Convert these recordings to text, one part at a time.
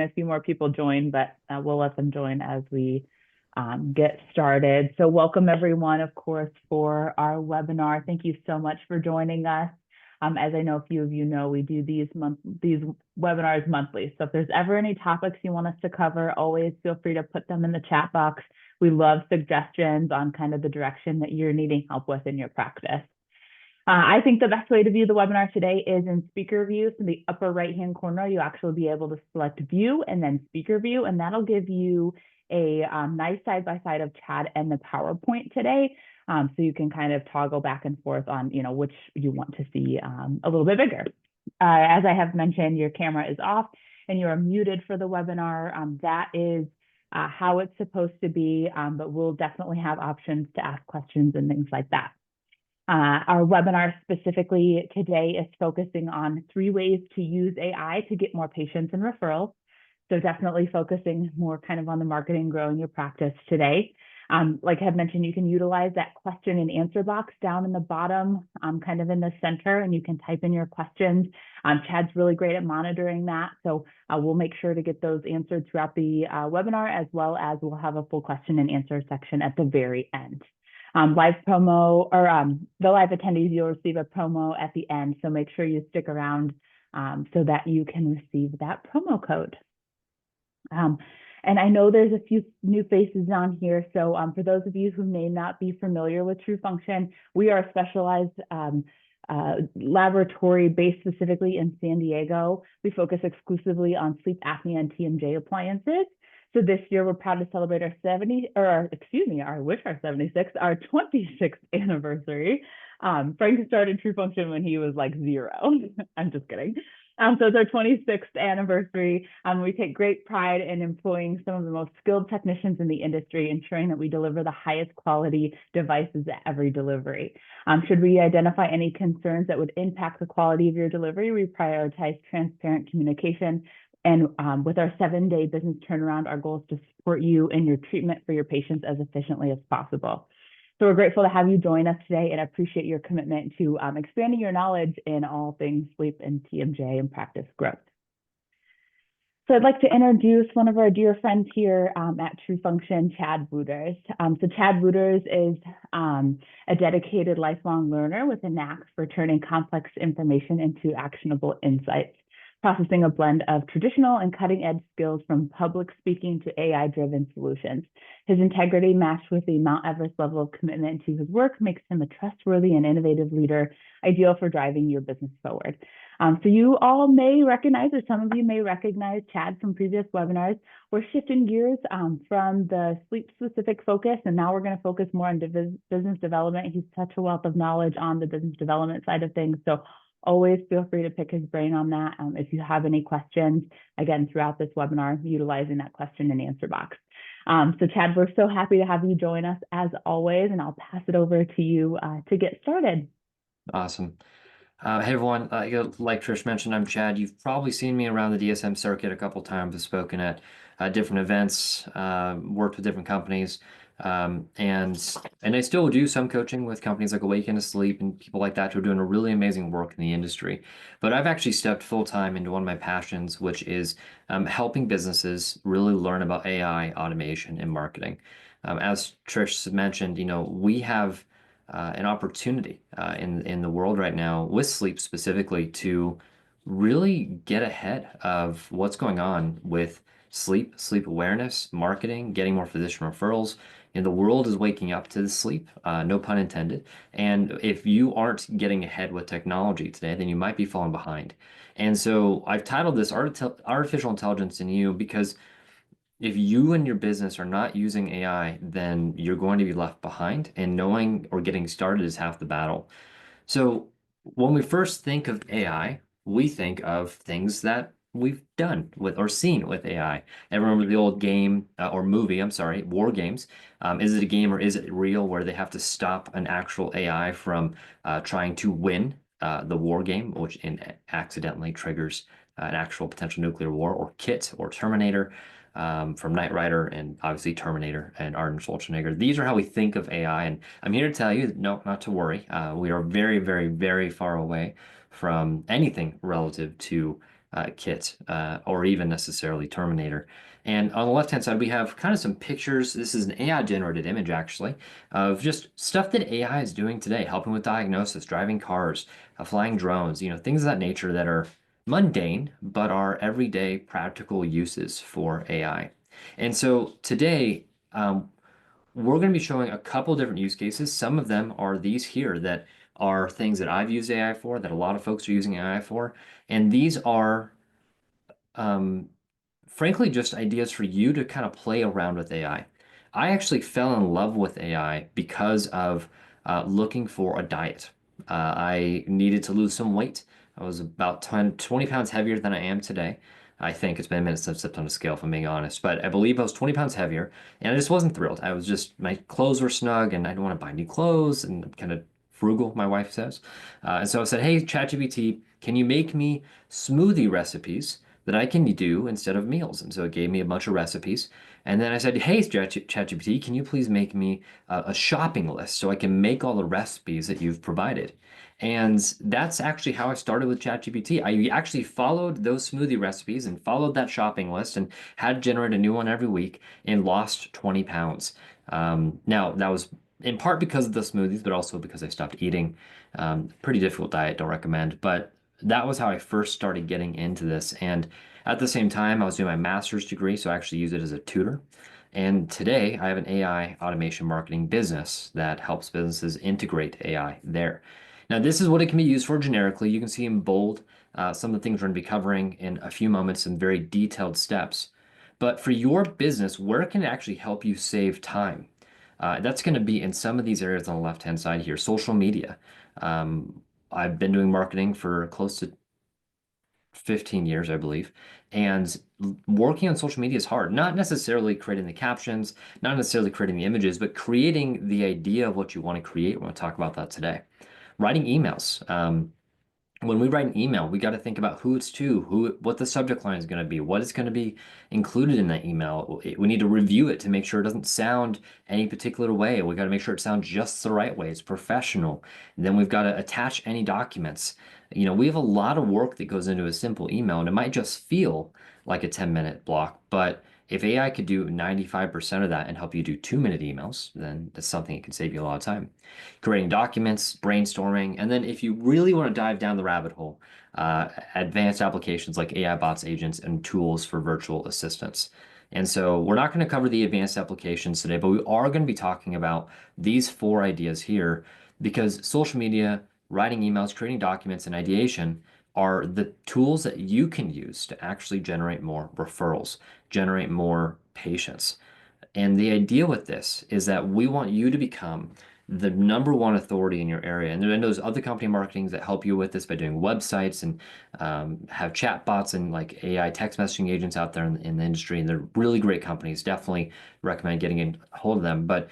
a few more people join, but we'll let them join as we get started. So welcome everyone, of course, for our webinar. Thank you so much for joining us. As I know a few of you know, we do these webinars monthly. So if there's ever any topics you want us to cover, always feel free to put them in the chat box. We love suggestions on kind of the direction that you're needing help with in your practice. I think the best way to view the webinar today is in speaker view. So in the upper right-hand corner, you actually be able to select view and then speaker view, and that'll give you a nice side-by-side of Chad and the PowerPoint today. So you can kind of toggle back and forth on, which you want to see a little bit bigger. As I have mentioned, your camera is off and you are muted for the webinar. That is how it's supposed to be, but we'll definitely have options to ask questions and things like that. Our webinar specifically today is focusing on 3 ways to use AI to get more patients and referrals. So definitely focusing more kind of on the marketing, growing your practice today. Like I had mentioned, you can utilize that question and answer box down in the bottom, kind of in the center, and you can type in your questions. Chad's really great at monitoring that. So we'll make sure to get those answered throughout the webinar, as well as we'll have a full question and answer section at the very end. Live promo or the live attendees, you'll receive a promo at the end. So make sure you stick around so that you can receive that promo code. And I know there's a few new faces on here. So for those of you who may not be familiar with TrueFunction, we are a specialized laboratory based specifically in San Diego. We focus exclusively on sleep apnea and TMJ appliances. So this year we're proud to celebrate our 26th anniversary. Frank started TrueFunction when he was like 0. I'm just kidding. So it's our 26th anniversary. We take great pride in employing some of the most skilled technicians in the industry, ensuring that we deliver the highest quality devices at every delivery. Should we identify any concerns that would impact the quality of your delivery, we prioritize transparent communication. And with our 7-day business turnaround, our goal is to support you in your treatment for your patients as efficiently as possible. So we're grateful to have you join us today and appreciate your commitment to expanding your knowledge in all things sleep and TMJ and practice growth. So I'd like to introduce one of our dear friends here at TrueFunction, Chad Wooters. So Chad Wooters is a dedicated lifelong learner with a knack for turning complex information into actionable insights, processing a blend of traditional and cutting-edge skills from public speaking to AI-driven solutions. His integrity matched with the Mount Everest level of commitment to his work makes him a trustworthy and innovative leader, ideal for driving your business forward. So you all may recognize, or some of you may recognize Chad from previous webinars. We're shifting gears from the sleep-specific focus, and now we're going to focus more on business development. He's such a wealth of knowledge on the business development side of things. So always feel free to pick his brain on that. If you have any questions, again, throughout this webinar, utilizing that question and answer box. So Chad, we're so happy to have you join us as always, and I'll pass it over to you to get started. Awesome. Hey everyone, like Trish mentioned, I'm Chad. You've probably seen me around the DSM circuit a couple times. I've spoken at different events, worked with different companies, and I still do some coaching with companies like Awaken to Sleep and people like that who are doing a really amazing work in the industry. But I've actually stepped full time into one of my passions, which is helping businesses really learn about AI, automation, and marketing. As Trish mentioned, we have an opportunity in the world right now with sleep specifically to really get ahead of what's going on with sleep awareness, marketing, getting more physician referrals. The world is waking up to the sleep, no pun intended. And if you aren't getting ahead with technology today, then you might be falling behind. And so I've titled this Artificial Intelligence in You because if you and your business are not using AI, then you're going to be left behind, and knowing or getting started is half the battle. So when we first think of AI, we think of things that we've done with or seen with AI. And remember the old game or movie, I'm sorry, War Games. Is it a game or is it real where they have to stop an actual AI from trying to win the war game, which accidentally triggers an actual potential nuclear war, or KIT or Terminator? From Knight Rider and obviously Terminator and Arnold Schwarzenegger. These are how we think of AI, and I'm here to tell you, no, not to worry. We are very, very, very far away from anything relative to kit or even necessarily Terminator. And on the left-hand side, we have kind of some pictures. This is an AI-generated image, actually, of just stuff that AI is doing today, helping with diagnosis, driving cars, flying drones, things of that nature that are mundane, but are everyday practical uses for AI. And so today, we're going to be showing a couple different use cases. Some of them are these here that are things that I've used AI for, that a lot of folks are using AI for. And these are um, frankly, just ideas for you to kind of play around with AI. I actually fell in love with AI because of looking for a diet. I needed to lose some weight. I was about 20 pounds heavier than I am today. I think it's been a minute since I've stepped on a scale, if I'm being honest, but I believe I was 20 pounds heavier, and I just wasn't thrilled. I was just, my clothes were snug, and I didn't want to buy new clothes, and I'm kind of frugal, my wife says. And so I said, hey, ChatGPT, can you make me smoothie recipes that I can do instead of meals? And so it gave me a bunch of recipes. And then I said, hey, ChatGPT, can you please make me a shopping list so I can make all the recipes that you've provided? And that's actually how I started with ChatGPT. I actually followed those smoothie recipes and followed that shopping list and had to generate a new one every week and lost 20 pounds. Now, that was in part because of the smoothies, but also because I stopped eating. Pretty difficult diet, don't recommend. But that was how I first started getting into this. And at the same time, I was doing my master's degree, so I actually use it as a tutor. And today, I have an AI automation marketing business that helps businesses integrate AI there. Now, this is what it can be used for generically. You can see in bold some of the things we're going to be covering in a few moments in very detailed steps. But for your business, where can it actually help you save time? That's going to be in some of these areas on the left-hand side here. Social media. I've been doing marketing for close to 15 years, I believe. And working on social media is hard. Not necessarily creating the captions, not necessarily creating the images, but creating the idea of what you want to create. We're going to talk about that today. Writing emails. When we write an email, we got to think about who it's to, what the subject line is going to be, what is going to be included in that email. We need to review it to make sure it doesn't sound any particular way. We got to make sure it sounds just the right way. It's professional. And then we've got to attach any documents. We have a lot of work that goes into a simple email, and it might just feel like a 10-minute block, but if AI could do 95% of that and help you do 2-minute emails, then that's something that can save you a lot of time. Creating documents, brainstorming, and then if you really want to dive down the rabbit hole, advanced applications like AI bots, agents, and tools for virtual assistants. And so we're not going to cover the advanced applications today, but we are going to be talking about these 4 ideas here because social media, writing emails, creating documents, and ideation are the tools that you can use to actually generate more referrals, generate more patients. And the idea with this is that we want you to become the #1 authority in your area. And then there's other company marketings that help you with this by doing websites and have chat bots and like AI text messaging agents out there in the industry. And they're really great companies. Definitely recommend getting in hold of them. But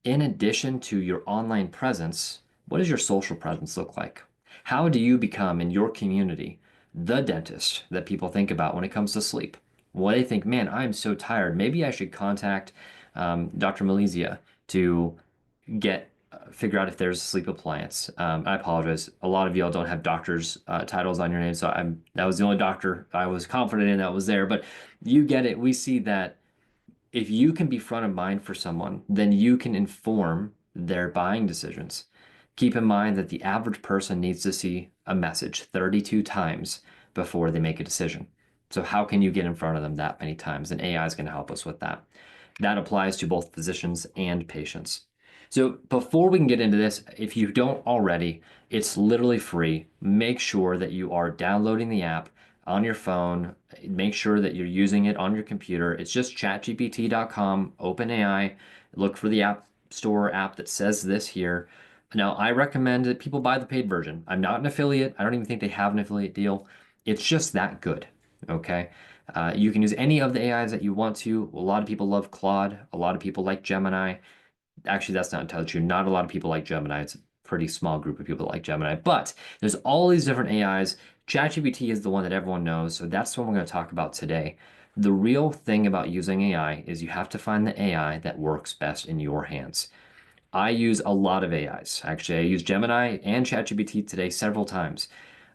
in addition to your online presence, what does your social presence look like? How do you become in your community the dentist that people think about when it comes to sleep? What they think, man, I'm so tired. Maybe I should contact Dr. Malizia to get figure out if there's a sleep appliance. I apologize. A lot of y'all don't have doctors' titles on your name, so that was the only doctor I was confident in that was there. But you get it. We see that if you can be front of mind for someone, then you can inform their buying decisions. Keep in mind that the average person needs to see a message 32 times before they make a decision. So how can you get in front of them that many times? And AI is going to help us with that. That applies to both physicians and patients. So before we can get into this, if you don't already, it's literally free. Make sure that you are downloading the app on your phone. Make sure that you're using it on your computer. It's just chatgpt.com, OpenAI. Look for the App Store app that says this here. Now, I recommend that people buy the paid version. I'm not an affiliate. I don't even think they have an affiliate deal. It's just that good. Okay. You can use any of the AIs that you want to. A lot of people love Claude. A lot of people like Gemini. Actually, that's not entirely true. Not a lot of people like Gemini. It's a pretty small group of people that like Gemini. But there's all these different AIs. ChatGPT is the one that everyone knows, so that's what we're going to talk about today. The real thing about using AI is you have to find the AI that works best in your hands. I use a lot of AIs. Actually, I use Gemini and ChatGPT today several times.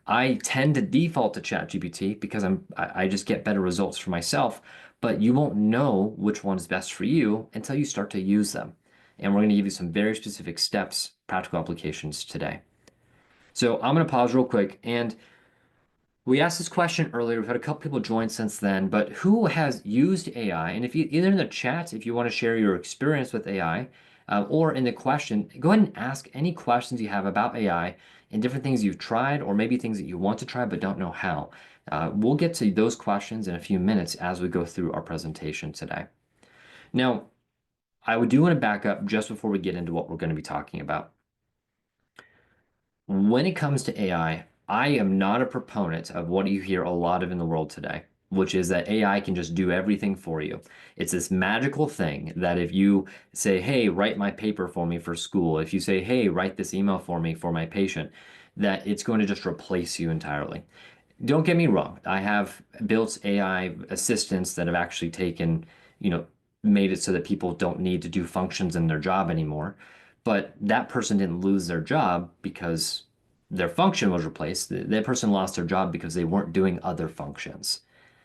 I tend to default to ChatGPT because I just get better results for myself, but you won't know which one is best for you until you start to use them. And we're going to give you some very specific steps, practical applications today. So I'm going to pause real quick. And we asked this question earlier. We've had a couple people join since then, but who has used AI? And if you either in the chat, if you want to share your experience with AI, or in the question, go ahead and ask any questions you have about AI and different things you've tried, or maybe things that you want to try but don't know how. We'll get to those questions in a few minutes as we go through our presentation today. Now, I do want to back up just before we get into what we're going to be talking about. When it comes to I am not a proponent of what you hear a lot of in the world today, which is that AI can just do everything for you. It's this magical thing that if you say, hey, write my paper for me for school, if you say, hey, write this email for me for my patient, that it's going to just replace you entirely. Don't get me wrong. I have built AI assistants that have actually taken, made it so that people don't need to do functions in their job anymore. But that person didn't lose their job because their function was replaced. That person lost their job because they weren't doing other functions.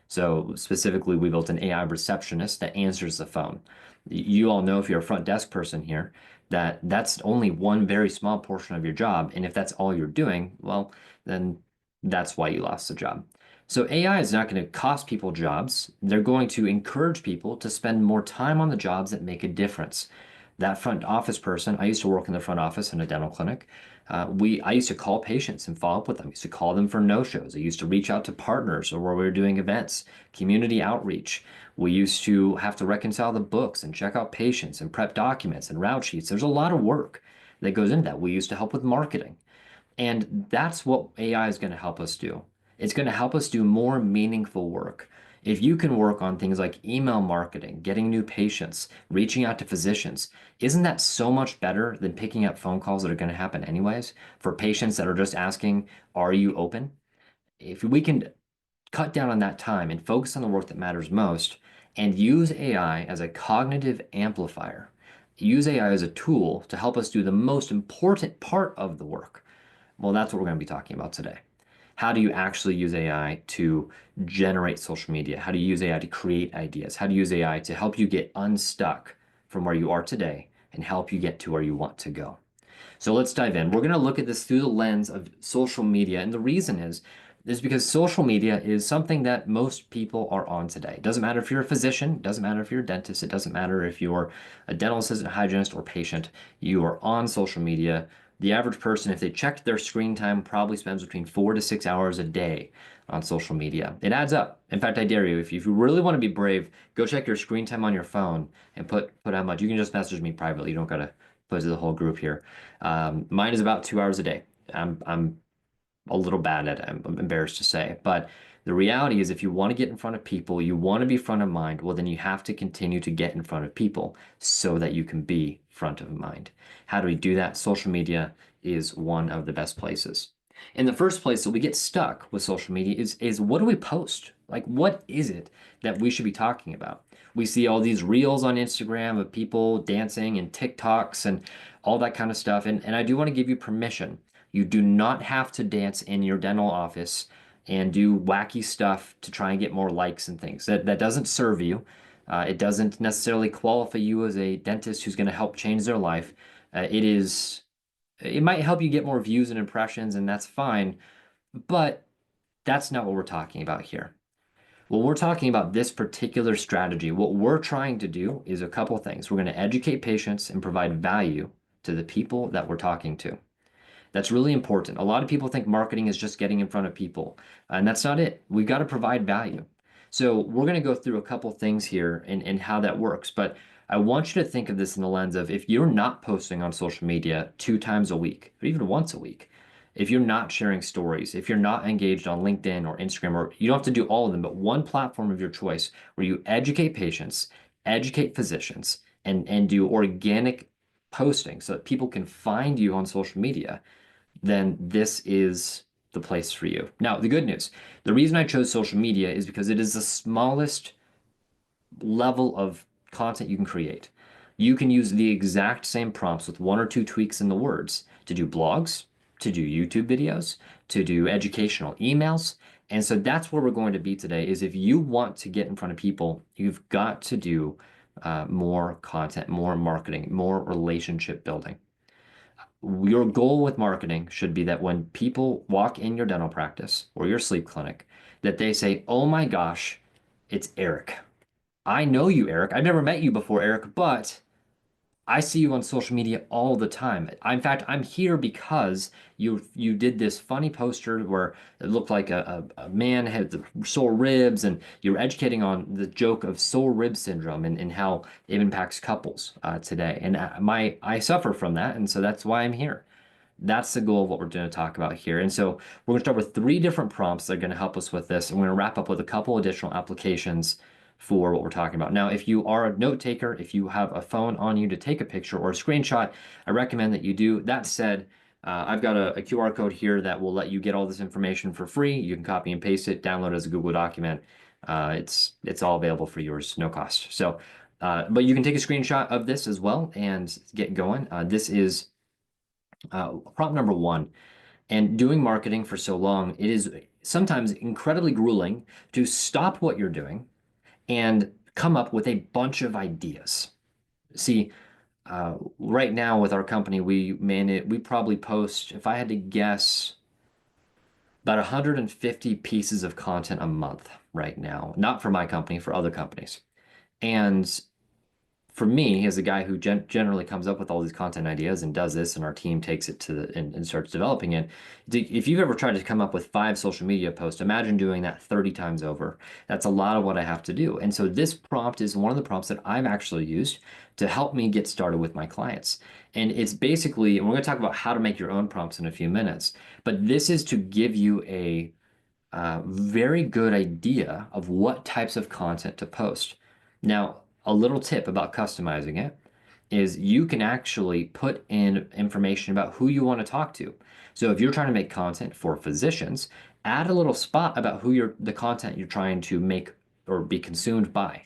So specifically, we built an AI receptionist that answers the phone. You all know if you're a front desk person here, that that's only one very small portion of your job. And if that's all you're doing, well, then that's why you lost the job. So AI is not going to cost people jobs. They're going to encourage people to spend more time on the jobs that make a difference. That front office person, I used to work in the front office in a dental clinic. I used to call patients and follow up with them. I used to call them for no-shows. I used to reach out to partners or where we were doing events, community outreach. We used to have to reconcile the books and check out patients and prep documents and route sheets. There's a lot of work that goes into that. We used to help with marketing. And that's what AI is going to help us do. It's going to help us do more meaningful work. If you can work on things like email marketing, getting new patients, reaching out to physicians, isn't that so much better than picking up phone calls that are going to happen anyways for patients that are just asking, are you open? If we can cut down on that time and focus on the work that matters most and use AI as a cognitive amplifier, use AI as a tool to help us do the most important part of the work, well, that's what we're going to be talking about today. How do you actually use AI to generate social media? How do you use AI to create ideas? How do you use AI to help you get unstuck from where you are today and help you get to where you want to go? So let's dive in. We're going to look at this through the lens of social media. And the reason is because social media is something that most people are on today. It doesn't matter if you're a physician, it doesn't matter if you're a dentist, it doesn't matter if you're a dental assistant, hygienist, or patient, you are on social media. The average person, if they checked their screen time, probably spends between 4 to 6 hours a day on social media. It adds up. In fact, I dare you, if you really want to be brave, go check your screen time on your phone and put how much. You can just message me privately. You don't gotta put it to the whole group here. Mine is about 2 hours a day. I'm a little bad at it, I'm embarrassed to say. But the reality is, if you want to get in front of people, you want to be front of mind, well, then you have to continue to get in front of people so that you can be front of mind. How do we do that? Social media is one of the best places. In the first place that we get stuck with social media is what do we post? Like, what is it that we should be talking about? We see all these reels on Instagram of people dancing and TikToks and all that kind of stuff. And I do want to give you permission. You do not have to dance in your dental office and do wacky stuff to try and get more likes and things. That doesn't serve you. It doesn't necessarily qualify you as a dentist who's going to help change their life. It might help you get more views and impressions, and that's fine, but that's not what we're talking about here. Well, we're talking about this particular strategy. What we're trying to do is a couple things. We're going to educate patients and provide value to the people that we're talking to. That's really important. A lot of people think marketing is just getting in front of people, and that's not it. We've got to provide value. So we're going to go through a couple things here and how that works. But I want you to think of this in the lens of if you're not posting on social media 2 times a week, or even once a week, if you're not sharing stories, if you're not engaged on LinkedIn or Instagram, or you don't have to do all of them, but one platform of your choice where you educate patients, educate physicians, and do organic posting so that people can find you on social media, then this is the place for you. Now, the good news, the reason I chose social media is because it is the smallest level of content you can create. You can use the exact same prompts with one or two tweaks in the words to do blogs, to do YouTube videos, to do educational emails. And so that's where we're going to be today is if you want to get in front of people, you've got to do more content, more marketing, more relationship building. Your goal with marketing should be that when people walk in your dental practice or your sleep clinic, that they say, "Oh my gosh, it's Eric. I know you, Eric. I've never met you before, Eric, but I see you on social media all the time. In fact, I'm here because you did this funny poster where it looked like a man had the sore ribs, and you were educating on the joke of sore rib syndrome and how it impacts couples today. And I suffer from that, and so that's why I'm here. That's the goal of what we're going to talk about here. And so we're going to start with three different prompts that are going to help us with this. And we're going to wrap up with a couple additional applications for what we're talking about. Now, if you are a note taker, if you have a phone on you to take a picture or a screenshot, I recommend that you do. That said, I've got a QR code here that will let you get all this information for free. You can copy and paste it, download it as a Google document. It's all available for yours, no cost. So, but you can take a screenshot of this as well and get going. This is prompt number one. And doing marketing for so long, it is sometimes incredibly grueling to stop what you're doing and come up with a bunch of ideas. See, right now with our company, we probably post, if I had to guess, about 150 pieces of content a month right now. Not for my company, for other companies. And for me, as a guy who generally comes up with all these content ideas and does this, and our team takes it to and starts developing it. If you've ever tried to come up with 5 social media posts, imagine doing that 30 times over. That's a lot of what I have to do. And so this prompt is one of the prompts that I've actually used to help me get started with my clients. And it's basically, and we're going to talk about how to make your own prompts in a few minutes, but this is to give you a very good idea of what types of content to post. Now, a little tip about customizing it is you can actually put in information about who you want to talk to. So if you're trying to make content for physicians, add a little spot about the content you're trying to make or be consumed by.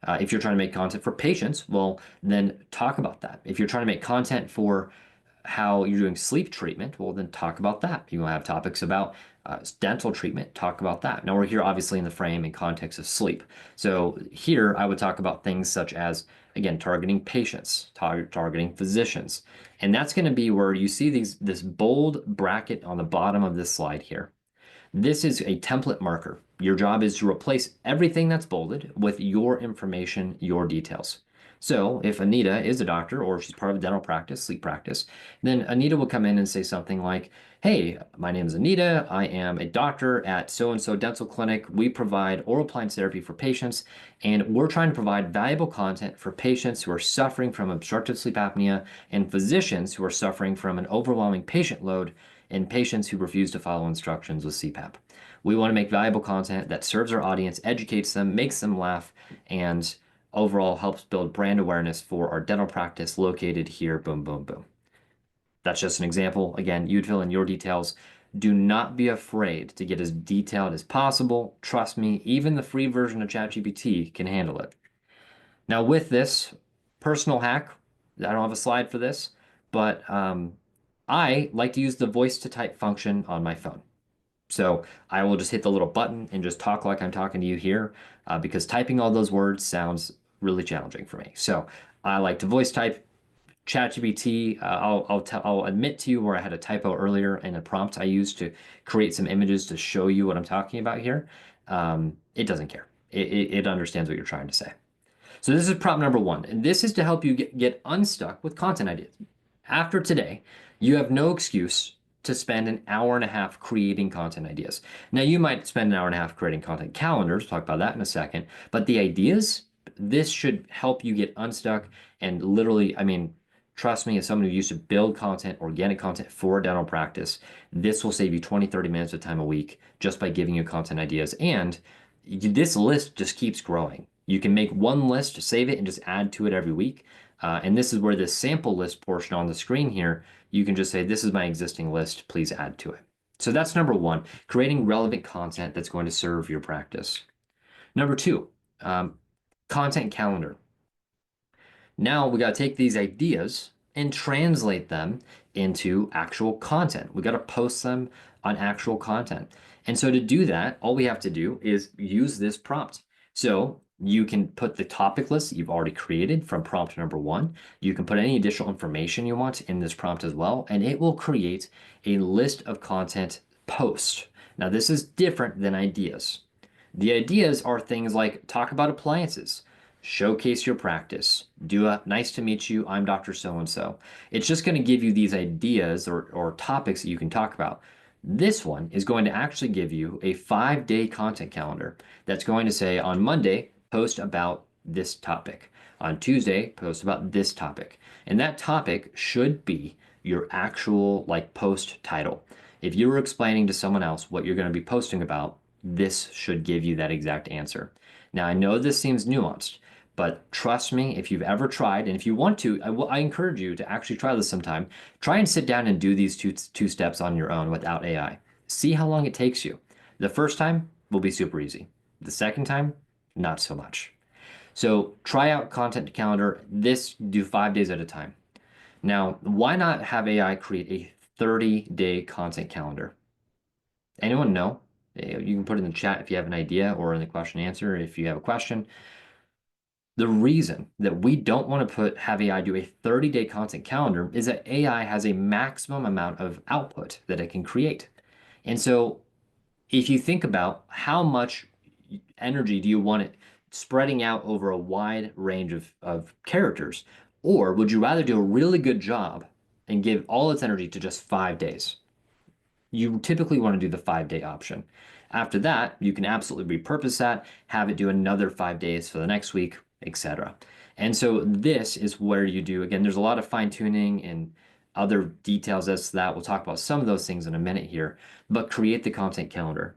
If you're trying to make content for patients, well, then talk about that. If you're trying to make content for how you're doing sleep treatment, well, then talk about that. You want to have topics about dental treatment, talk about that. Now, we're here obviously in the frame and context of sleep. So here I would talk about things such as, again, targeting patients, targeting physicians. And that's going to be where you see this bold bracket on the bottom of this slide here. This is a template marker. Your job is to replace everything that's bolded with your information, your details. So if Anita is a doctor or she's part of a dental practice, sleep practice, then Anita will come in and say something like, "Hey, my name is Anita. I am a doctor at so-and-so dental clinic. We provide oral appliance therapy for patients, and we're trying to provide valuable content for patients who are suffering from obstructive sleep apnea and physicians who are suffering from an overwhelming patient load and patients who refuse to follow instructions with CPAP. We want to make valuable content that serves our audience, educates them, makes them laugh, and overall helps build brand awareness for our dental practice located here, boom, boom, boom." That's just an example. Again, you'd fill in your details. Do not be afraid to get as detailed as possible. Trust me, even the free version of ChatGPT can handle it. Now, with this personal hack, I don't have a slide for this, but I like to use the voice to type function on my phone. So I will just hit the little button and just talk like I'm talking to you here because typing all those words sounds really challenging for me. So I like to voice type. ChatGPT, I'll admit to you where I had a typo earlier in a prompt I used to create some images to show you what I'm talking about here. It doesn't care. It understands what you're trying to say. So this is prompt number one, and this is to help you get unstuck with content ideas. After today, you have no excuse to spend an hour and a half creating content ideas. Now, you might spend an hour and a half creating content calendars, talk about that in a second, but the ideas, this should help you get unstuck and literally, I mean, trust me, as someone who used to build content, organic content for a dental practice, this will save you 20, 30 minutes of time a week just by giving you content ideas. And this list just keeps growing. You can make one list, save it, and just add to it every week. And this is where this sample list portion on the screen here, you can just say, "This is my existing list, please add to it." So that's number one, creating relevant content that's going to serve your practice. Number two, content calendar. Now we got to take these ideas and translate them into actual content. We got to post them on actual content. And so to do that, all we have to do is use this prompt. So you can put the topic list that you've already created from prompt number one. You can put any additional information you want in this prompt as well, and it will create a list of content post. Now, this is different than ideas. The ideas are things like talk about appliances, showcase your practice, do a nice to meet you, I'm Dr. So and so. It's just going to give you these ideas or topics that you can talk about. This one is going to actually give you a 5-day content calendar that's going to say on Monday, post about this topic. On Tuesday, post about this topic. And that topic should be your actual like post title. If you were explaining to someone else what you're going to be posting about, this should give you that exact answer. Now, I know this seems nuanced, but trust me, if you've ever tried, and if you want to, I encourage you to actually try this sometime. Try and sit down and do these two steps on your own without AI. See how long it takes you. The first time will be super easy. The second time, not so much. So try out Content Calendar. This do 5 days at a time. Now, why not have AI create a 30-day content calendar? Anyone know? You can put it in the chat if you have an idea or in the question and answer if you have a question. The reason that we don't want to have AI do a 30-day content calendar is that AI has a maximum amount of output that it can create. And so if you think about how much energy do you want it spreading out over a wide range of characters, or would you rather do a really good job and give all its energy to just 5 days? You typically want to do the 5-day option. After that, you can absolutely repurpose that, have it do another 5 days for the next week, etc. And so this is where you do, again, there's a lot of fine tuning and other details as to that. We'll talk about some of those things in a minute here, but create the content calendar.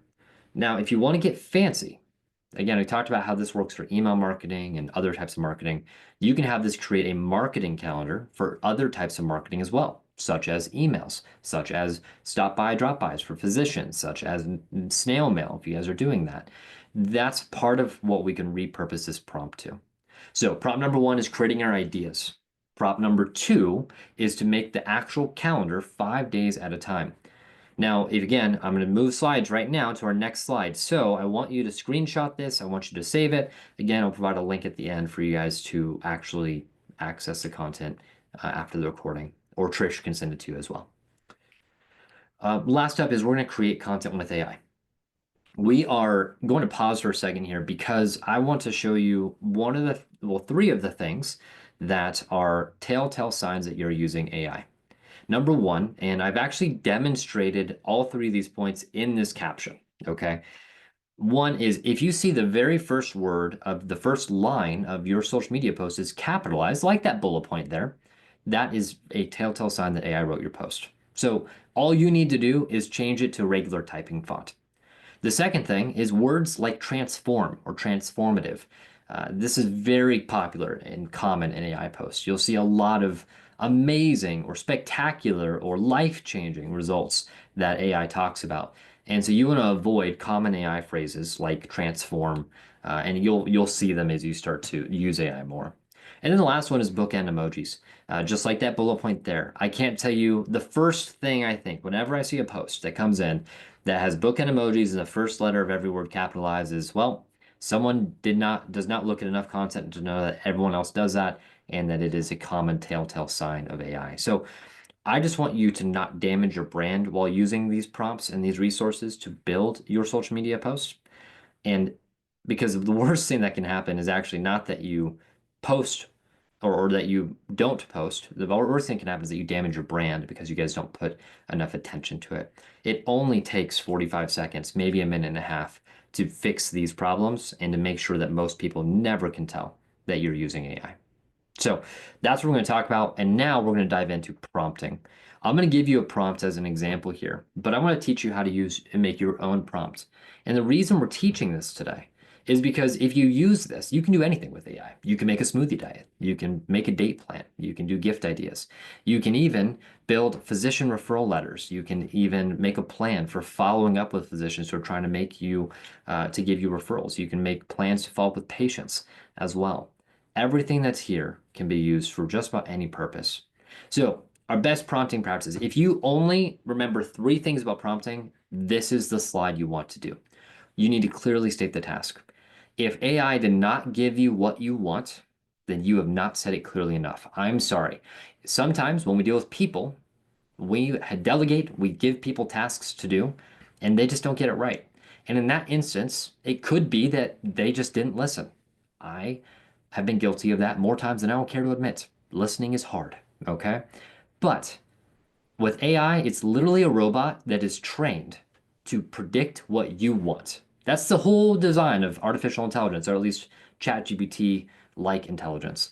Now, if you want to get fancy, again, we talked about how this works for email marketing and other types of marketing. You can have this create a marketing calendar for other types of marketing as well, such as emails, such as stop by, drop bys for physicians, such as snail mail, if you guys are doing that. That's part of what we can repurpose this prompt to. So prompt number one is creating our ideas. Prompt number two is to make the actual calendar 5 days at a time. Now, if again, I'm going to move slides right now to our next slide. So I want you to screenshot this. I want you to save it. Again, I'll provide a link at the end for you guys to actually access the content after the recording, or Trish can send it to you as well. Last up is we're going to create content with AI. We are going to pause for a second here because I want to show you three of the things that are telltale signs that you're using AI. Number one, and I've actually demonstrated all three of these points in this caption, okay? One is if you see the very first word of the first line of your social media post is capitalized, like that bullet point there, that is a telltale sign that AI wrote your post. So all you need to do is change it to regular typing font. The second thing is words like transform or transformative. This is very popular and common in AI posts. You'll see a lot of amazing or spectacular or life-changing results that AI talks about. And so you want to avoid common AI phrases like transform, and you'll see them as you start to use AI more. And then the last one is bookend emojis. Just like that bullet point there. I can't tell you the first thing I think whenever I see a post that comes in that has bookend emojis and the first letter of every word capitalized is, well, someone does not look at enough content to know that everyone else does that and that it is a common telltale sign of AI. So I just want you to not damage your brand while using these prompts and these resources to build your social media posts. And because the worst thing that can happen is actually not that you post or that you don't post. The worst thing can happen is that you damage your brand because you guys don't put enough attention to it. It only takes 45 seconds, maybe a minute and a half to fix these problems and to make sure that most people never can tell that you're using AI. So that's what we're going to talk about. And now we're going to dive into prompting. I'm going to give you a prompt as an example here, but I want to teach you how to use and make your own prompts. And the reason we're teaching this today is because if you use this, you can do anything with AI. You can make a smoothie diet. You can make a date plan. You can do gift ideas. You can even build physician referral letters. You can even make a plan for following up with physicians who are trying to make you, to give you referrals. You can make plans to follow up with patients as well. Everything that's here can be used for just about any purpose. So our best prompting practices. If you only remember three things about prompting, this is the slide you want to do. You need to clearly state the task. If AI did not give you what you want, then you have not said it clearly enough. I'm sorry. Sometimes when we deal with people, we delegate, we give people tasks to do, and they just don't get it right. And in that instance, it could be that they just didn't listen. I have been guilty of that more times than I don't care to admit. Listening is hard, okay? But with AI, it's literally a robot that is trained to predict what you want. That's the whole design of artificial intelligence, or at least ChatGPT like intelligence.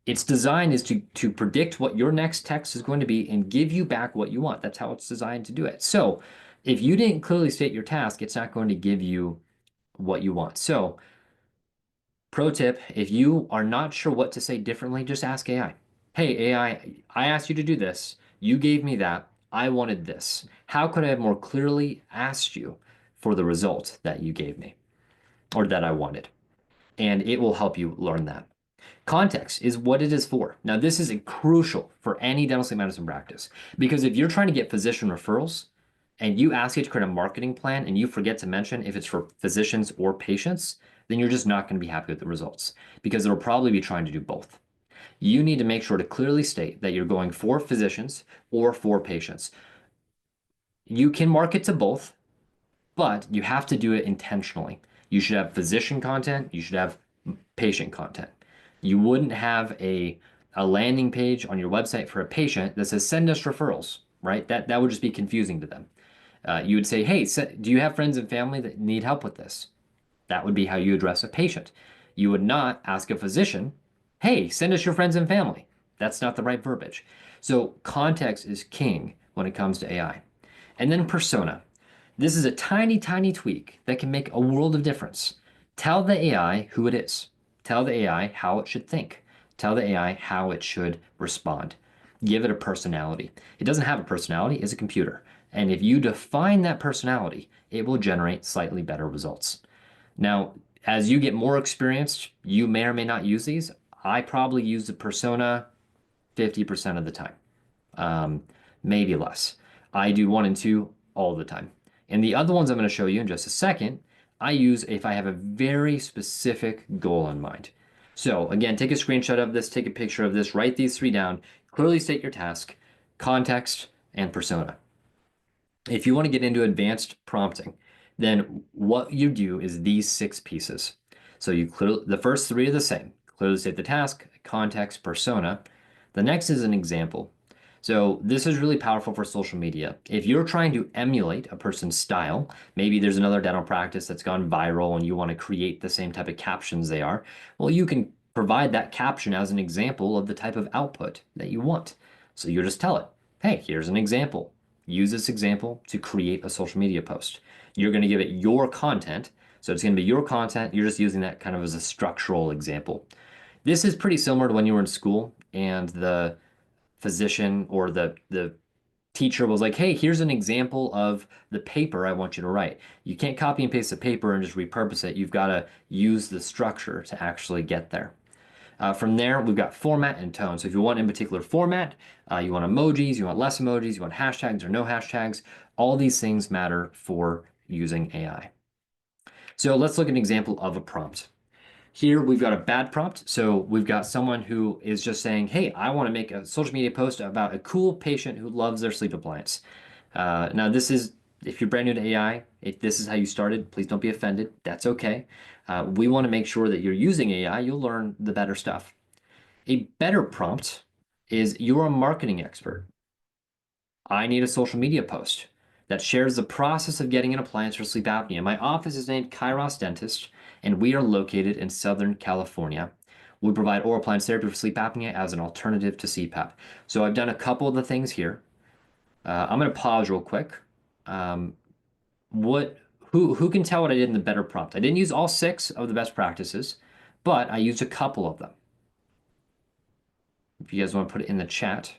Its design is to predict what your next text is going to be and give you back what you want. That's how it's designed to do it. So if you didn't clearly state your task, it's not going to give you what you want. So, pro tip, if you are not sure what to say differently, just ask AI. Hey, I asked you to do this. You gave me that. I wanted this. How could I have more clearly asked you for the result that you gave me or that I wanted? And it will help you learn that. Context is what it is for. Now, this is crucial for any dental sleep medicine practice because if you're trying to get physician referrals and you ask it to create a marketing plan and you forget to mention if it's for physicians or patients, then you're just not going to be happy with the results because it'll probably be trying to do both. You need to make sure to clearly state that you're going for physicians or for patients. You can market to both, but you have to do it intentionally. You should have physician content, you should have patient content. You wouldn't have a landing page on your website for a patient that says send us referrals, right? That would just be confusing to them. You would say, hey, do you have friends and family that need help with this? That would be how you address a patient. You would not ask a physician, hey, send us your friends and family. That's not the right verbiage. So context is king when it comes to AI. And then persona. This is a tiny, tiny tweak that can make a world of difference. Tell the AI who it is. Tell the AI how it should think. Tell the AI how it should respond. Give it a personality. It doesn't have a personality, it's a computer. And if you define that personality, it will generate slightly better results. Now, as you get more experienced, you may or may not use these. I probably use the persona 50% of the time, um, maybe less. I do one and two all the time. And the other ones I'm going to show you in just a second, I use if I have a very specific goal in mind. So again, take a screenshot of this, take a picture of this, write these three down, clearly state your task, context, and persona. If you want to get into advanced prompting, then what you do is these six pieces. So the first three are the same. Clearly state the task, context, persona. The next is an example. So this is really powerful for social media. If you're trying to emulate a person's style, maybe there's another dental practice that's gone viral and you want to create the same type of captions they are, well, you can provide that caption as an example of the type of output that you want. So you just tell it, hey, here's an example. Use this example to create a social media post. You're going to give it your content. So it's going to be your content. You're just using that kind of as a structural example. This is pretty similar to when you were in school and the physician or the teacher was like, hey, here's an example of the paper I want you to write. You can't copy and paste the paper and just repurpose it. You've got to use the structure to actually get there. From there, we've got format and tone. So if you want in particular format, you want emojis, you want less emojis, you want hashtags or no hashtags, all these things matter for using AI. So let's look at an example of a prompt. Here we've got a bad prompt. So we've got someone who is just saying, hey, I want to make a social media post about a cool patient who loves their sleep appliance. Now this is, if you're brand new to AI, if this is how you started, please don't be offended. That's okay. We want to make sure that you're using AI, you'll learn the better stuff. A better prompt is you're a marketing expert. I need a social media post that shares the process of getting an appliance for sleep apnea. My office is named Kairos Dentist, and we are located in Southern California. We provide oral appliance therapy for sleep apnea as an alternative to CPAP. So I've done a couple of the things here. I'm going to pause real quick. Um, what, who can tell what I did in the better prompt? I didn't use all six of the best practices, but I used a couple of them. If you guys want to put it in the chat.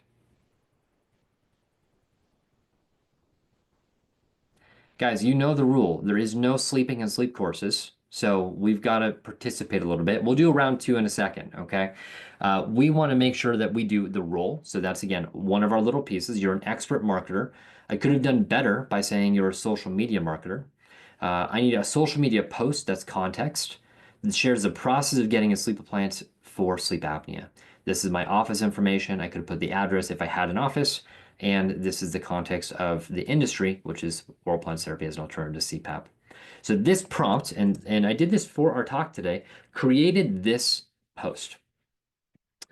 Guys, you know the rule. There is no sleeping and sleep courses. So we've got to participate a little bit. We'll do round two in a second, okay? We want to make sure that we do the role. So that's again one of our little pieces. You're an expert marketer. I could have done better by saying you're a social media marketer. I need a social media post that's context that shares the process of getting a sleep appliance for sleep apnea. This is my office information. I could have put the address if I had an office. And this is the context of the industry, which is oral appliance therapy as an alternative to CPAP. So this prompt, and I did this for our talk today, created this post.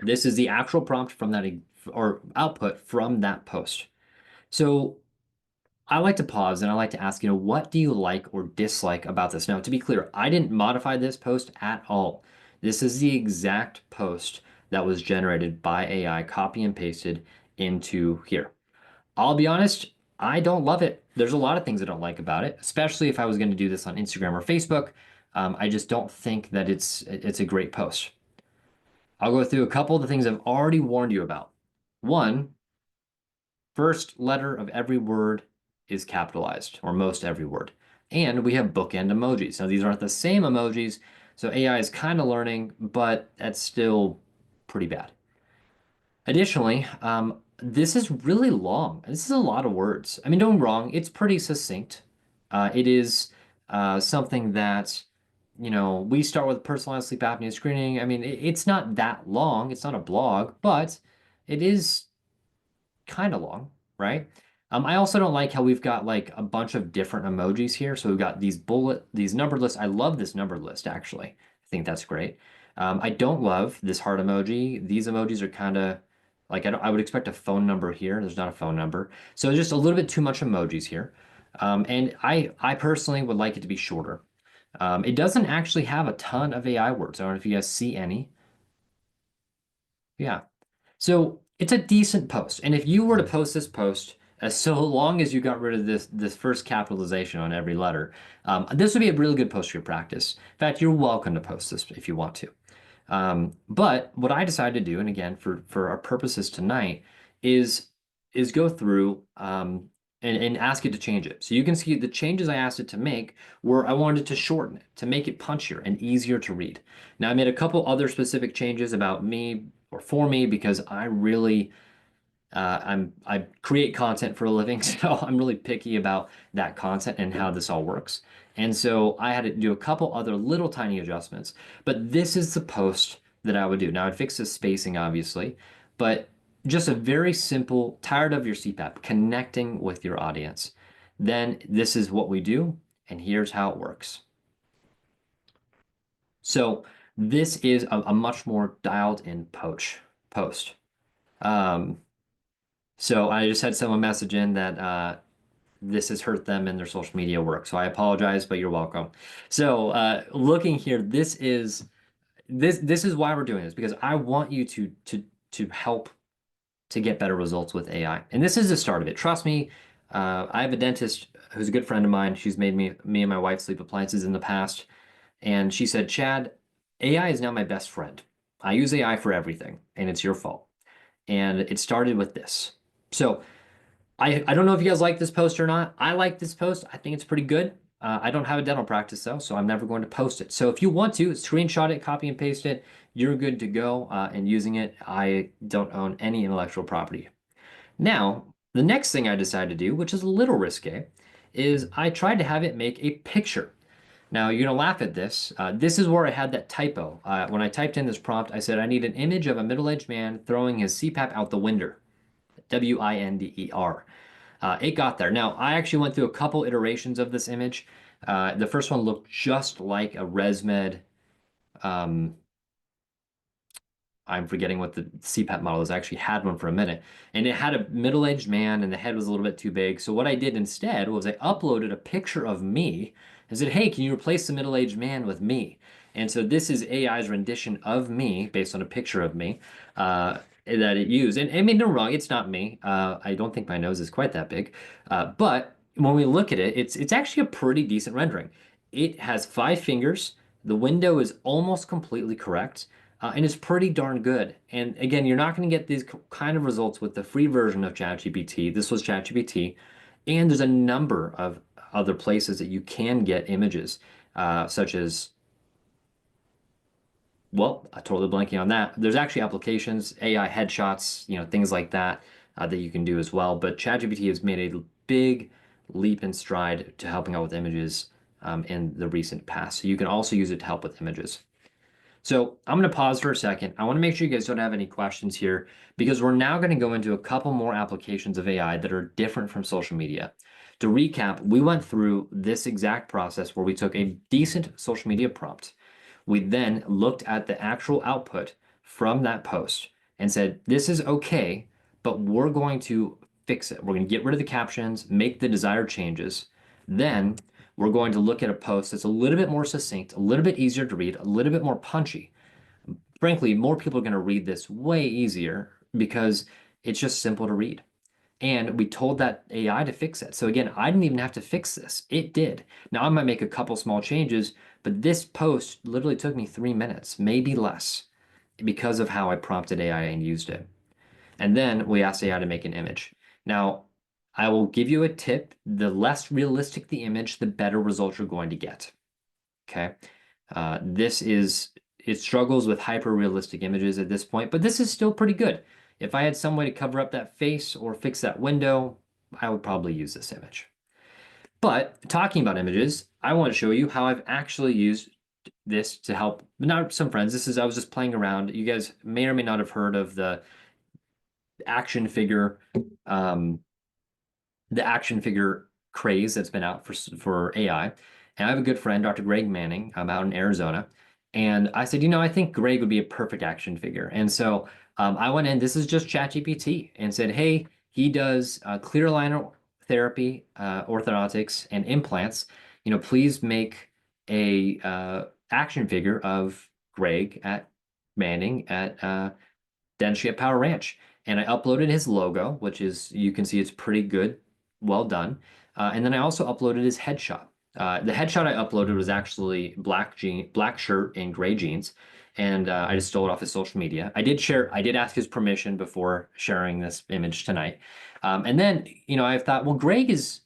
This is the actual prompt from that, or output from that post. So I like to pause and I like to ask, what do you like or dislike about this? Now, to be clear, I didn't modify this post at all. This is the exact post that was generated by AI, copy and pasted into here. I'll be honest, I don't love it. There's a lot of things I don't like about it, especially if I was going to do this on Instagram or Facebook. I just don't think that it's a great post. I'll go through a couple of the things I've already warned you about. One, first letter of every word is capitalized, or most every word. And we have bookend emojis. Now, these aren't the same emojis, so AI is kind of learning, but that's still pretty bad. Additionally, this is really long. This is a lot of words. I mean, don't get me wrong, it's pretty succinct. It is something that, we start with personalized sleep apnea screening. I mean, it's not that long. It's not a blog, but it is kind of long, right? I also don't like how we've got like a bunch of different emojis here. So we've got these numbered lists. I love this numbered list, actually. I think that's great. I don't love this heart emoji. These emojis are kind of like I would expect a phone number here. There's not a phone number. So just a little bit too much emojis here. And I personally would like it to be shorter. It doesn't actually have a ton of AI words. I don't know if you guys see any. Yeah. So it's a decent post. And if you were to post this post, as so long as you got rid of this first capitalization on every letter, this would be a really good post for your practice. In fact, you're welcome to post this if you want to. But what I decided to do, and again, for our purposes tonight, is go through and ask it to change it. So you can see the changes I asked it to make were I wanted it to shorten it, to make it punchier and easier to read. Now I made a couple other specific changes about me or for me because I really I create content for a living, so I'm really picky about that content and how this all works. And so I had to do a couple other little tiny adjustments, but this is the post that I would do. Now I'd fix the spacing, obviously, but just a very simple, tired of your CPAP, connecting with your audience. Then this is what we do, and here's how it works. So this is a much more dialed in post. Um, So I just had someone message in that this has hurt them in their social media work. So I apologize, but you're welcome. So looking here, this is why we're doing this because I want you to help to get better results with AI. And this is the start of it. Trust me, I have a dentist who's a good friend of mine. She's made me and my wife sleep appliances in the past, and she said, "Chad, AI is now my best friend. I use AI for everything, and it's your fault." And it started with this. So I don't know if you guys like this post or not. I like this post. I think it's pretty good. I don't have a dental practice though, so I'm never going to post it. So if you want to screenshot it, copy and paste it, you're good to go and using it. I don't own any intellectual property. Now, the next thing I decided to do, which is a little risque, is I tried to have it make a picture. Now, you're gonna laugh at this. This is where I had that typo. When I typed in this prompt, I said I need an image of a middle-aged man throwing his CPAP out the window. Winder. It got there. Now, I actually went through a couple iterations of this image. The first one looked just like a ResMed. Um, I'm forgetting what the CPAP model is. I actually had one for a minute. And it had a middle-aged man and the head was a little bit too big. So what I did instead was I uploaded a picture of me and said, hey, can you replace the middle-aged man with me? And so this is AI's rendition of me based on a picture of me that it used. And I mean, no wrong, it's not me. I don't think my nose is quite that big. But when we look at it, it's actually a pretty decent rendering. It has 5 fingers. The window is almost completely correct and it's pretty darn good. And again, you're not going to get these kind of results with the free version of ChatGPT. This was ChatGPT, and there's a number of other places that you can get images, such as Well, I'm totally blanking on that. There's actually applications, AI headshots, things like that that you can do as well. But ChatGPT has made a big leap in stride to helping out with images in the recent past. So you can also use it to help with images. So I'm going to pause for a second. I want to make sure you guys don't have any questions here because we're now going to go into a couple more applications of AI that are different from social media. To recap, we went through this exact process where we took a decent social media prompt. We then looked at the actual output from that post and said, this is okay, but we're going to fix it. We're going to get rid of the captions, make the desired changes. Then we're going to look at a post that's a little bit more succinct, a little bit easier to read, a little bit more punchy. Frankly, more people are going to read this way easier because it's just simple to read. And we told that AI to fix it. So again, I didn't even have to fix this. It did. Now I might make a couple small changes, but this post literally took me 3 minutes, maybe less, because of how I prompted AI and used it. And then we asked AI to make an image. Now, I will give you a tip. The less realistic the image, the better results you're going to get. Okay. This is, it struggles with hyper realistic images at this point, but this is still pretty good. If I had some way to cover up that face or fix that window, I would probably use this image. But talking about images, I want to show you how I've actually used this to help not some friends. I was just playing around. You guys may or may not have heard of action figure um, the action figure craze that's been out for AI. And I have a good friend, Dr. Greg Manning, out in Arizona. And I said, I think Greg would be a perfect action figure. And so I went in, this is just ChatGPT, and said, hey, he does clear aligner therapy, orthodontics, and implants. Please make a action figure of Greg at Manning at Dentistry at Power Ranch. And I uploaded his logo, which is, you can see it's pretty good, well done. And then I also uploaded his headshot. The headshot I uploaded was actually black shirt and gray jeans. And I just stole it off his social media. I did ask his permission before sharing this image tonight. And then, I thought, well, Greg is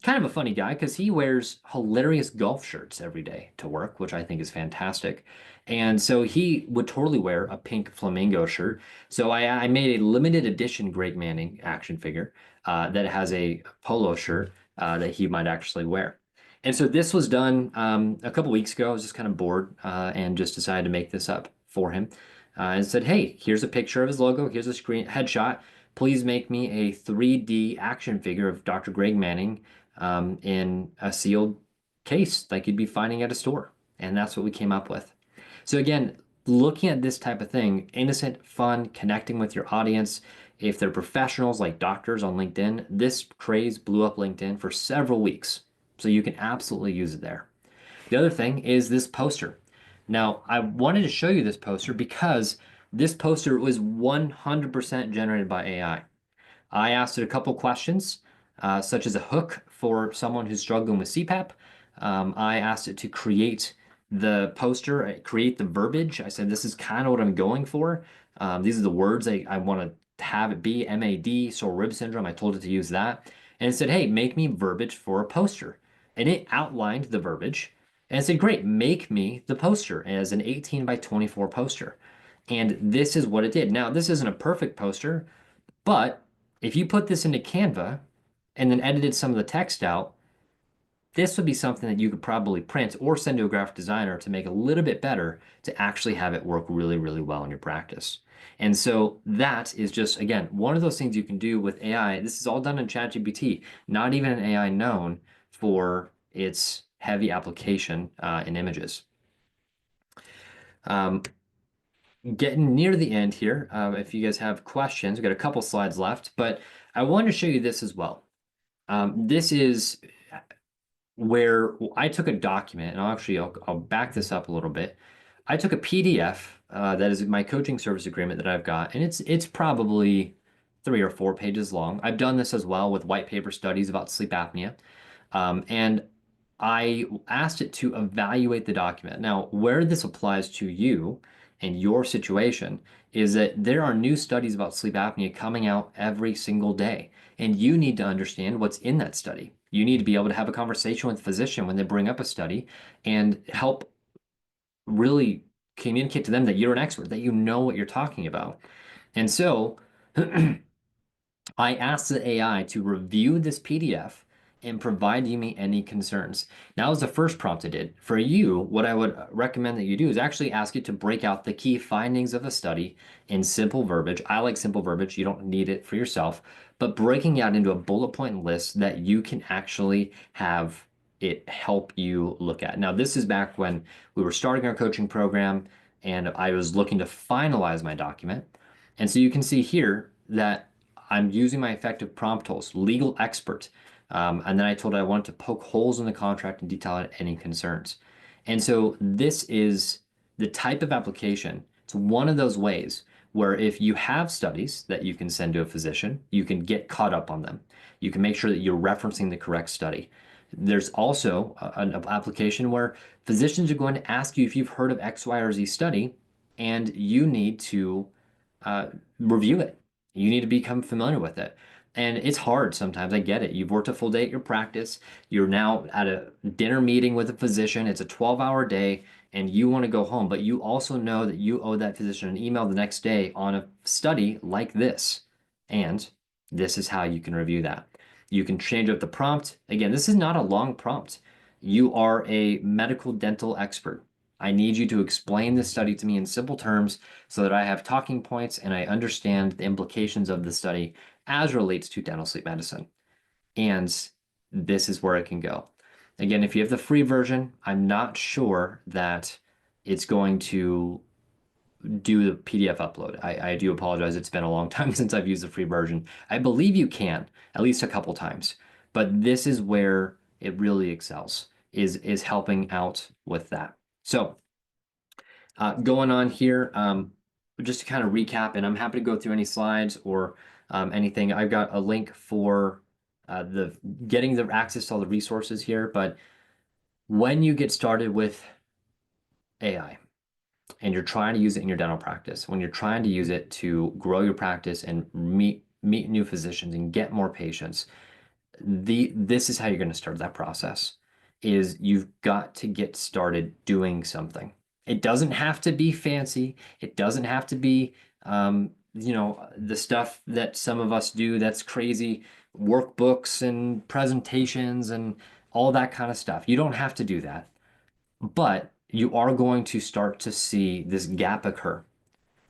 kind of a funny guy because he wears hilarious golf shirts every day to work, which I think is fantastic. And so he would totally wear a pink flamingo shirt. So I made a limited edition Greg Manning action figure that has a polo shirt that he might actually wear. And so this was done a couple weeks ago. I was just kind of bored and just decided to make this up for him and said, hey, here's a picture of his logo. Here's a screen headshot. Please make me a 3D action figure of Dr. Greg Manning in a sealed case like you'd be finding at a store. And that's what we came up with. So again, looking at this type of thing, innocent, fun, connecting with your audience. If they're professionals like doctors on LinkedIn, this craze blew up LinkedIn for several weeks. So you can absolutely use it there. The other thing is this poster. Now, I wanted to show you this poster because this poster was 100% generated by AI. I asked it a couple questions, such as a hook for someone who's struggling with CPAP. I asked it to create the poster, create the verbiage. I said, this is kind of what I'm going for. These are the words I want to have it be: MAD, sore rib syndrome. I told it to use that. And it said, hey, make me verbiage for a poster. And it outlined the verbiage. And it said, great, make me the poster as an 18 by 24 poster. And this is what it did. Now, this isn't a perfect poster, but if you put this into Canva and then edited some of the text out, this would be something that you could probably print or send to a graphic designer to make a little bit better to actually have it work really, really well in your practice. And so that is just, again, one of those things you can do with AI. This is all done in ChatGPT, not even an AI known for its heavy application in images. Um, Getting near the end here, if you guys have questions, we've got a couple slides left, but I wanted to show you this as well. This is where I took a document, and I'll back this up a little bit. I took a PDF that is my coaching service agreement that I've got, and it's probably 3 or 4 pages long. I've done this as well with white paper studies about sleep apnea. And I asked it to evaluate the document. Now, where this applies to you and your situation is that there are new studies about sleep apnea coming out every single day, and you need to understand what's in that study. You need to be able to have a conversation with a physician when they bring up a study and help really communicate to them that you're an expert, that you know what you're talking about. And so I asked the AI to review this PDF and provide me any concerns. That was the first prompt I did. For you, what I would recommend that you do is actually ask it to break out the key findings of the study in simple verbiage. I like simple verbiage. You don't need it for yourself, but breaking out into a bullet point list that you can actually have it help you look at. Now, this is back when we were starting our coaching program and I was looking to finalize my document. And so you can see here that I'm using my effective prompt tools, legal expert. And then I told it I wanted to poke holes in the contract and detail out any concerns. And so this is the type of application. It's one of those ways where if you have studies that you can send to a physician, you can get caught up on them. You can make sure that you're referencing the correct study. There's also an application where physicians are going to ask you if you've heard of X, Y, or Z study, and you need to uh, review it. You need to become familiar with it. And it's hard sometimes. I get it. You've worked a full day at your practice. You're now at a dinner meeting with a physician. It's a 12-hour day and you want to go home, but you also know that you owe that physician an email the next day on a study like this. And this is how you can review that. You can change up the prompt. Again, this is not a long prompt. You are a medical dental expert. I need you to explain this study to me in simple terms so that I have talking points and I understand the implications of the study as relates to dental sleep medicine. And this is where it can go. Again, if you have the free version, I'm not sure that it's going to do the PDF upload. I do apologize. It's been a long time since I've used the free version. I believe you can, at least a couple times. But this is where it really excels, is helping out with that. So going on here, just to kind of recap, and I'm happy to go through any slides or anything. I've got a link for the getting the access to all the resources here. But when you get started with AI and you're trying to use it in your dental practice, when you're trying to use it to grow your practice and meet new physicians and get more patients, this is how you're going to start that process is you've got to get started doing something. It doesn't have to be fancy. It doesn't have to be the stuff that some of us do that's crazy, workbooks and presentations and all that kind of stuff. You don't have to do that, but you are going to start to see this gap occur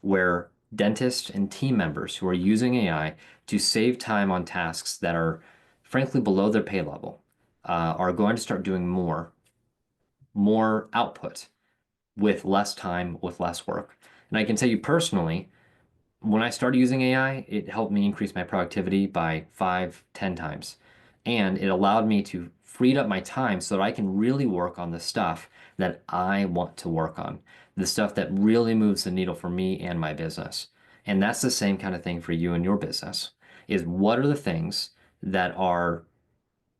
where dentists and team members who are using AI to save time on tasks that are frankly below their pay level are going to start doing more output with less time, with less work. And I can tell you personally, when I started using AI, it helped me increase my productivity by 5, 10 times. And it allowed me to free up my time so that I can really work on the stuff that I want to work on, the stuff that really moves the needle for me and my business. And that's the same kind of thing for you and your business, is what are the things that are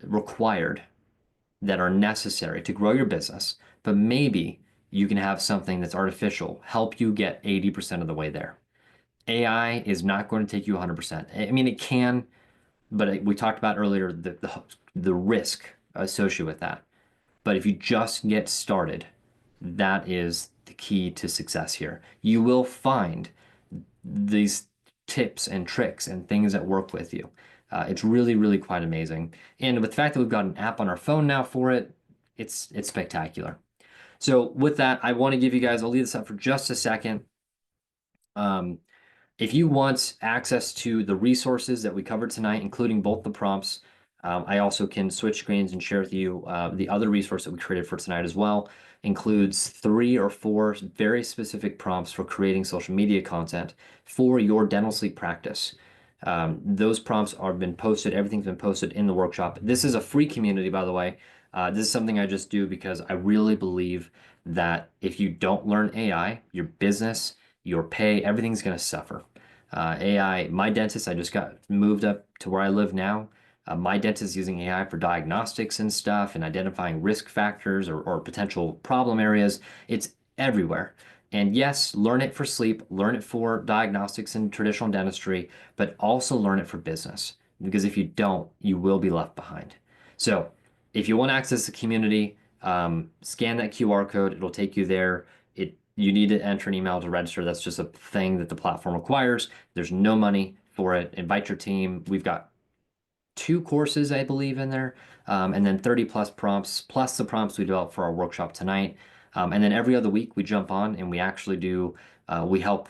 required, that are necessary to grow your business, but maybe you can have something that's artificial help you get 80% of the way there. AI is not going to take you 100%. I mean, it can, but we talked about earlier the risk associated with that. But if you just get started, that is the key to success here. You will find these tips and tricks and things that work with you. It's really, really quite amazing. And with the fact that we've got an app on our phone now for it, it's spectacular. So with that, I want to give you guys, I'll leave this up for just a second. Um, if you want access to the resources that we covered tonight, including both the prompts, I also can switch screens and share with you the other resource that we created for tonight as well. Includes 3 or 4 very specific prompts for creating social media content for your dental sleep practice. Those prompts are been posted. Everything's been posted in the workshop. This is a free community, by the way. This is something I just do because I really believe that if you don't learn AI, your business, your pay, everything's going to suffer. AI, my dentist, I just got moved up to where I live now. My dentist is using AI for diagnostics and stuff and identifying risk factors or potential problem areas. It's everywhere. And yes, learn it for sleep, learn it for diagnostics and traditional dentistry, but also learn it for business. Because if you don't, you will be left behind. So if you want to access the community, scan that QR code. It'll take you there. It You need to enter an email to register. That's just a thing that the platform requires. There's no money for it. Invite your team. We've got two courses, I believe, in there, and then 30 plus prompts, plus the prompts we developed for our workshop tonight. And then every other week we jump on and we actually we help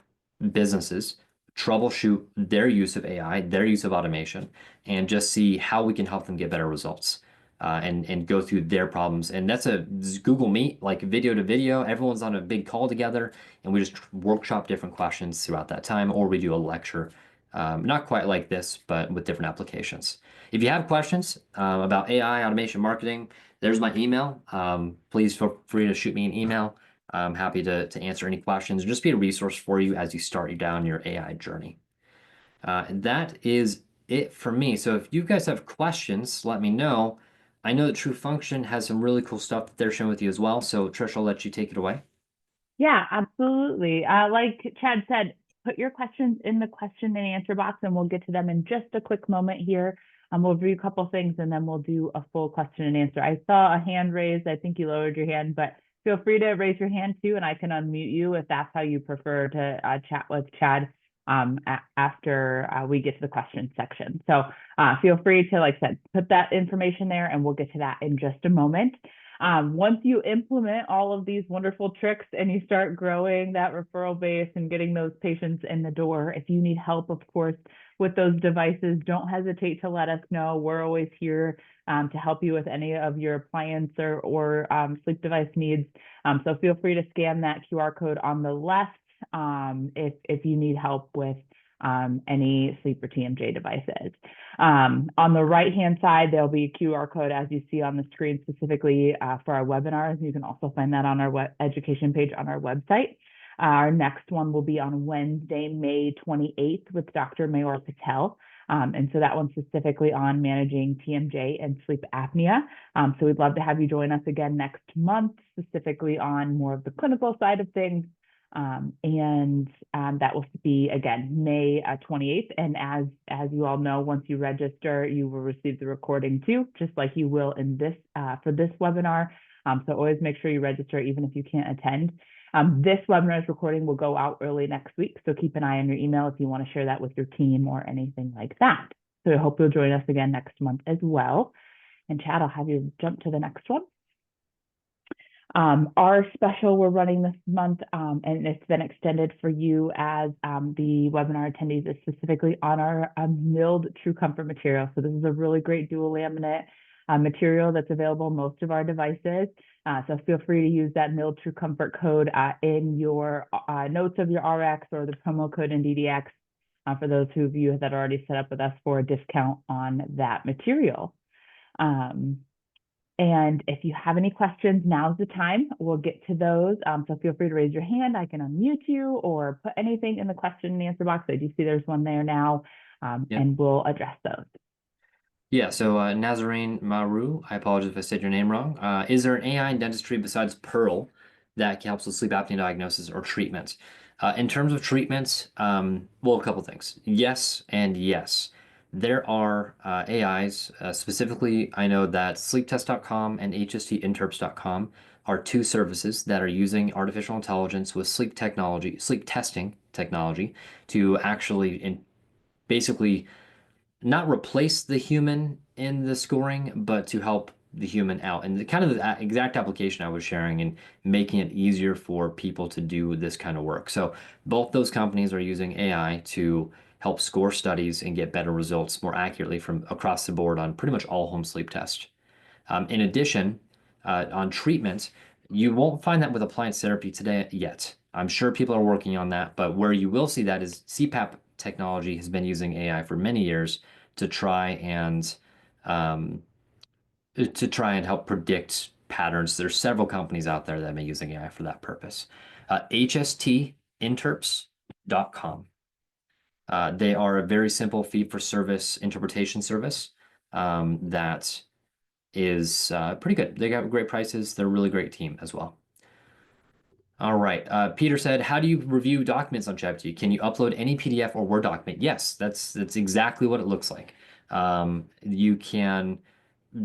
businesses troubleshoot their use of AI, their use of automation, and just see how we can help them get better results. And go through their problems. And that's a Google Meet, like video to video. Everyone's on a big call together, and we just workshop different questions throughout that time, or we do a lecture, not quite like this, but with different applications. If you have questions about AI, automation, marketing, there's my email. Please feel free to shoot me an email. I'm happy to answer any questions and just be a resource for you as you start you down your AI journey. And that is it for me. So if you guys have questions, let me know. I know that True Function has some really cool stuff that they're sharing with you as well. So Trish, I'll let you take it away. Yeah, absolutely. Like Chad said, put your questions in the question and answer box, and we'll get to them in just a quick moment here. We'll review a couple things, and then we'll do a full question and answer. I saw a hand raised. I think you lowered your hand, but feel free to raise your hand too, and I can unmute you if that's how you prefer to chat with Chad after we get to the question section. So feel free to, like I said, put that information there, and we'll get to that in just a moment. Once you implement all of these wonderful tricks and you start growing that referral base and getting those patients in the door, if you need help, of course, with those devices, don't hesitate to let us know. We're always here to help you with any of your appliance or sleep device needs. So feel free to scan that QR code on the left if you need help with any sleep or TMJ devices. On the right-hand side, there'll be a QR code as you see on the screen specifically for our webinars. You can also find that on our education page on our website. Our next one will be on Wednesday, May 28th with Dr. Mayur Patel. And so that one's specifically on managing TMJ and sleep apnea. So we'd love to have you join us again next month, specifically on more of the clinical side of things. That will be again May 28th. And as you all know, once you register, you will receive the recording too, just like you will in this for this webinar. So always make sure you register even if you can't attend. This webinar's recording will go out early next week, so keep an eye on your email if you want to share that with your team or anything like that. So I hope you'll join us again next month as well. And Chad, I'll have you jump to the next one. Our special we're running this month, and it's been extended for you as the webinar attendees, is specifically on our milled True Comfort material. So this is a really great dual laminate material that's available on most of our devices. So feel free to use that milled True Comfort code in your notes of your RX or the promo code in DDX for those of you that are already set up with us for a discount on that material. And if you have any questions, now's the time. We'll get to those. So feel free to raise your hand. I can unmute you or put anything in the question and answer box. I do see there's one there now, and we'll address those. Yeah, so Nazarene Maru, I apologize if I said your name wrong. Is there an AI in dentistry besides Pearl that helps with sleep apnea diagnosis or treatment? In terms of treatments, well, a couple things. Yes and yes. There are AIs, specifically, I know that sleeptest.com and hstinterps.com are two services that are using artificial intelligence with sleep technology, sleep testing technology to actually basically not replace the human in the scoring, but to help the human out. And the kind of the exact application I was sharing and making it easier for people to do this kind of work. So both those companies are using AI to help score studies and get better results more accurately from across the board on pretty much all home sleep tests. In addition, on treatment, you won't find that with appliance therapy today yet. I'm sure people are working on that, but where you will see that is CPAP technology has been using AI for many years to try and um, help predict patterns. There's several companies out there that have been using AI for that purpose. HSTinterps.com. They are a very simple fee-for-service interpretation service that is pretty good. They got great prices. They're a really great team as well. All right. Peter said, how do you review documents on ChatGPT? Can you upload any PDF or Word document? Yes, that's exactly what it looks like. You can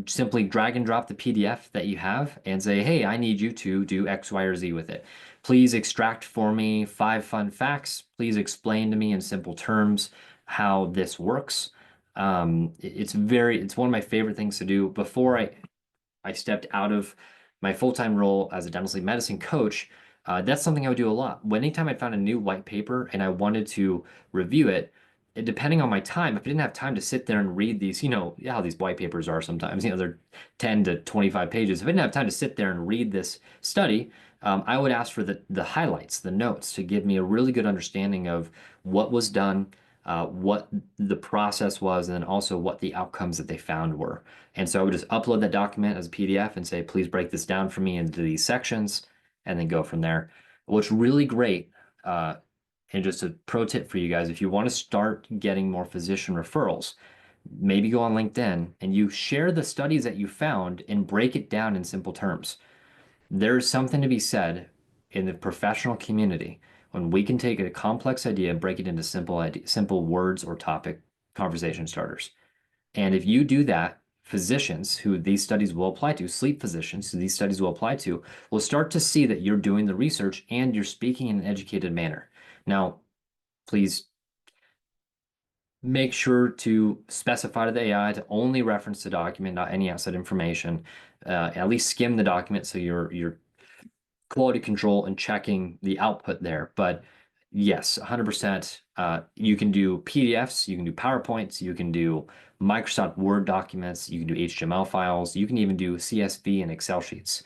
simply drag and drop the PDF that you have and say, hey, I need you to do X, Y, or Z with it. Please extract for me 5 fun facts. Please explain to me in simple terms how this works. It's one of my favorite things to do. Before I stepped out of my full-time role as a dental sleep medicine coach, that's something I would do a lot. Anytime I found a new white paper and I wanted to review it, depending on my time, if I didn't have time to sit there and read these, how these white papers are sometimes, they're 10 to 25 pages. If I didn't have time to sit there and read this study, I would ask for the highlights, the notes, to give me a really good understanding of what was done, what the process was, and then also what the outcomes that they found were. And so I would just upload that document as a PDF and say, please break this down for me into these sections, and then go from there. What's really great, and just a pro tip for you guys, if you want to start getting more physician referrals, maybe go on LinkedIn and you share the studies that you found and break it down in simple terms. There's something to be said in the professional community when we can take a complex idea and break it into simple words or topic conversation starters. And if you do that, physicians who these studies will apply to, sleep physicians who these studies will apply to, will start to see that you're doing the research and you're speaking in an educated manner. Now, please make sure to specify to the AI to only reference the document, not any outside information. At least skim the document so you're quality control and checking the output there. But yes, 100%. You can do PDFs, you can do PowerPoints, you can do Microsoft Word documents, you can do HTML files, you can even do CSV and Excel sheets.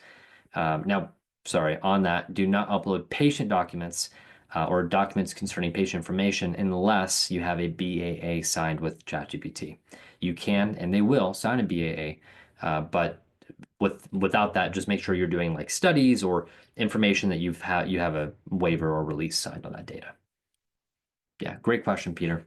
Now, sorry, on that, do not upload patient documents or documents concerning patient information unless you have a BAA signed with ChatGPT. You can, and they will, sign a BAA, but without that, just make sure you're doing like studies or information that you have a waiver or release signed on that data. Yeah, great question, Peter.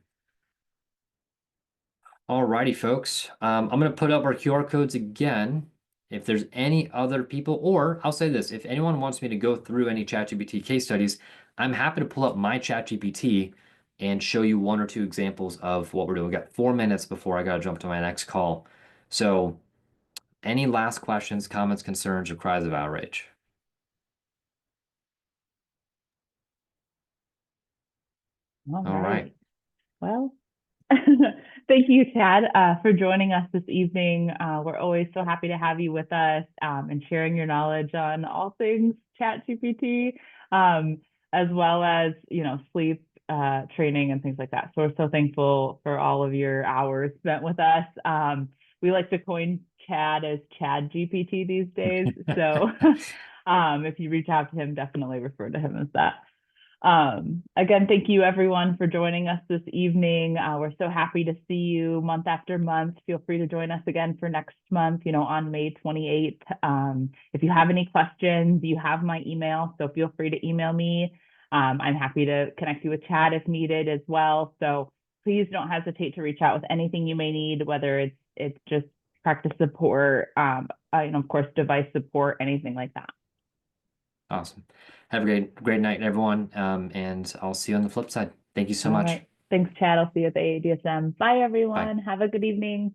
Alrighty, folks. I'm going to put up our QR codes again. If there's any other people, or I'll say this, if anyone wants me to go through any ChatGPT case studies, I'm happy to pull up my ChatGPT and show you 1 or 2 examples of what we're doing. We've got 4 minutes before I got to jump to my next call. So, any last questions, comments, concerns, or cries of outrage? All All right. right. Well, thank you, Chad, for joining us this evening. We're always so happy to have you with us and sharing your knowledge on all things ChatGPT, as well as sleep training and things like that. So we're so thankful for all of your hours spent with us. We like to coin Chad as Chad GPT these days. So if you reach out to him, definitely refer to him as that. Again, thank you everyone for joining us this evening. We're so happy to see you month after month. Feel free to join us again for next month, on May 28th. If you have any questions, you have my email, so feel free to email me. I'm happy to connect you with Chad if needed as well. So please don't hesitate to reach out with anything you may need, whether it's just practice support, of course, device support, anything like that. Awesome. Have a great night, everyone. And I'll see you on the flip side. Thank you so All much. right. Thanks, Chad. I'll see you at the AADSM. Bye, Bye. everyone. Have a good evening.